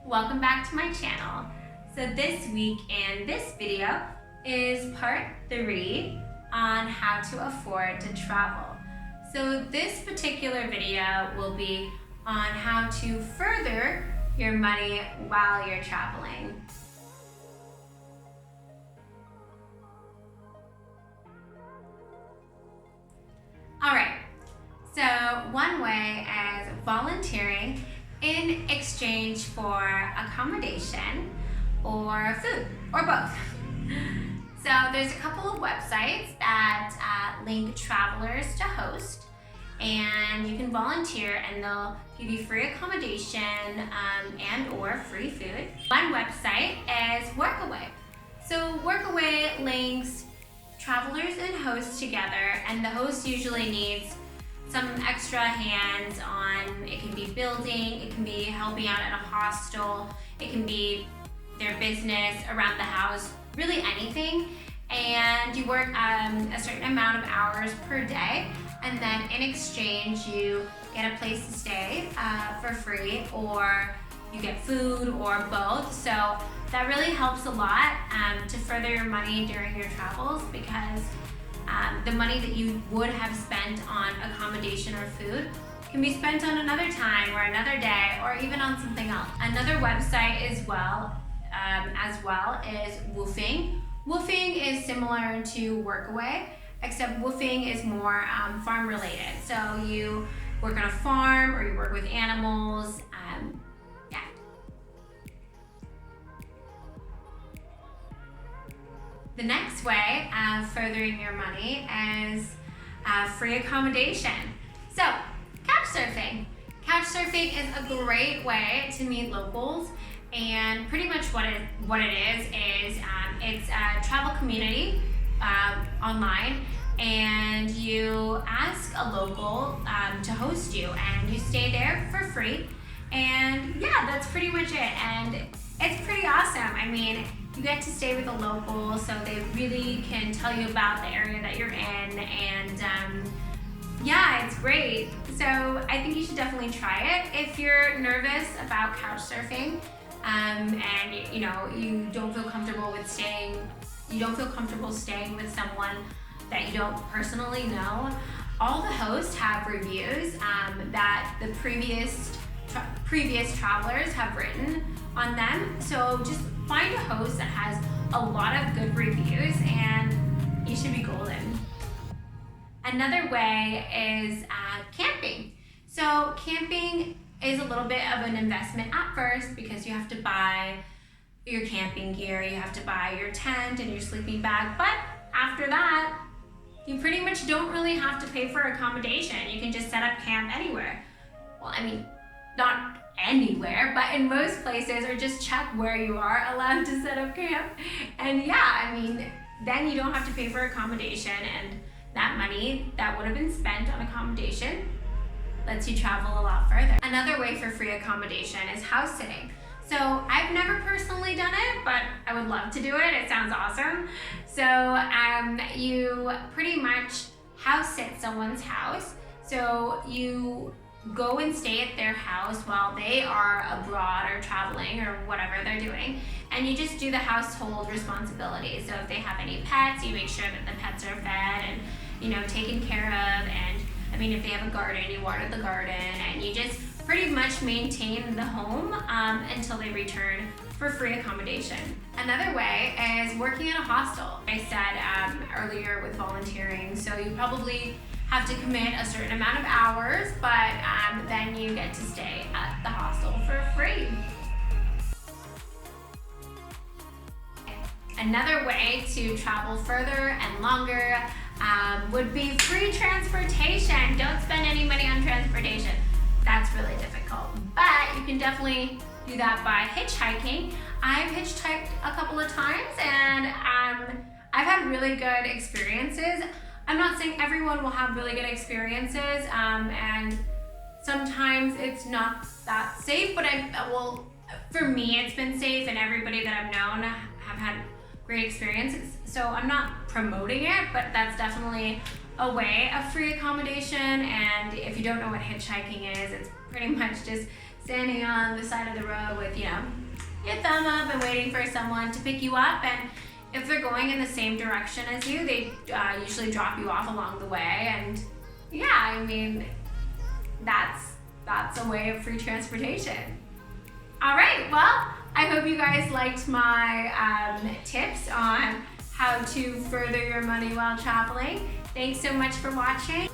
welcome back to my channel. So this week and this video is part 3 on how to afford to travel. So this particular video will be on how to further your money while you're traveling. All right, so one way is volunteering in exchange for accommodation or food, or both. So there's a couple of websites that link travelers to host, and you can volunteer and they'll give you free accommodation and or free food. One website is Workaway. So Workaway links travelers and hosts together, and the host usually needs some extra hands on, it can be building, it can be helping out at a hostel, it can be their business around the house, really anything. And you work a certain amount of hours per day, and then in exchange you get a place to stay for free, or you get food, or both. So that really helps a lot to further your money during your travels, because the money that you would have spent on accommodation or food can be spent on another time or another day, or even on something else. Another website as well is Woofing. Woofing is similar to Workaway, except Woofing is more farm related. So you work on a farm or you work with animals. The next way of furthering your money is free accommodation. So, couch surfing. Couch surfing is a great way to meet locals, and pretty much what it is it's a travel community online, and you ask a local to host you, and you stay there for free. And yeah, that's pretty much it, and it's pretty awesome. I mean, you get to stay with a local, so they really can tell you about the area that you're in, and yeah, it's great. So I think you should definitely try it. If you're nervous about couch surfing, and you don't feel comfortable staying with someone that you don't personally know, all the hosts have reviews that the previous travelers have written on them. So just find a host that has a lot of good reviews and you should be golden. Another way is camping. So camping is a little bit of an investment at first, because you have to buy your camping gear, you have to buy your tent and your sleeping bag, but after that, you pretty much don't really have to pay for accommodation. You can just set up camp anywhere. Well, I mean, not anywhere, but in most places, or just check where you are allowed to set up camp. And yeah, I mean, then you don't have to pay for accommodation, and that money that would have been spent on accommodation lets you travel a lot further. Another way for free accommodation is house sitting. So I've never personally done it, but I would love to do it. It sounds awesome. So you pretty much house sit someone's house. So you go and stay at their house while they are abroad or traveling or whatever they're doing, and you just do the household responsibilities. So if they have any pets, you make sure that the pets are fed and taken care of, and I mean, if they have a garden, you water the garden, and you just pretty much maintain the home until they return for free accommodation. Another way is working in a hostel. I said earlier with volunteering, so you probably have to commit a certain amount of hours, but then you get to stay at the hostel for free. Another way to travel further and longer would be free transportation. Don't spend any money on transportation. That's really difficult, but you can definitely do that by hitchhiking. I've hitchhiked a couple of times, and I've had really good experiences. I'm not saying everyone will have really good experiences, and sometimes it's not that safe, but for me, it's been safe, and everybody that I've known have had great experiences. So I'm not promoting it, but that's definitely a way of free accommodation. And if you don't know what hitchhiking is, it's pretty much just standing on the side of the road with, your thumb up and waiting for someone to pick you up. And if they're going in the same direction as you, they usually drop you off along the way. And yeah, I mean, that's a way of free transportation. All right, well, I hope you guys liked my tips on how to further your money while traveling. Thanks so much for watching.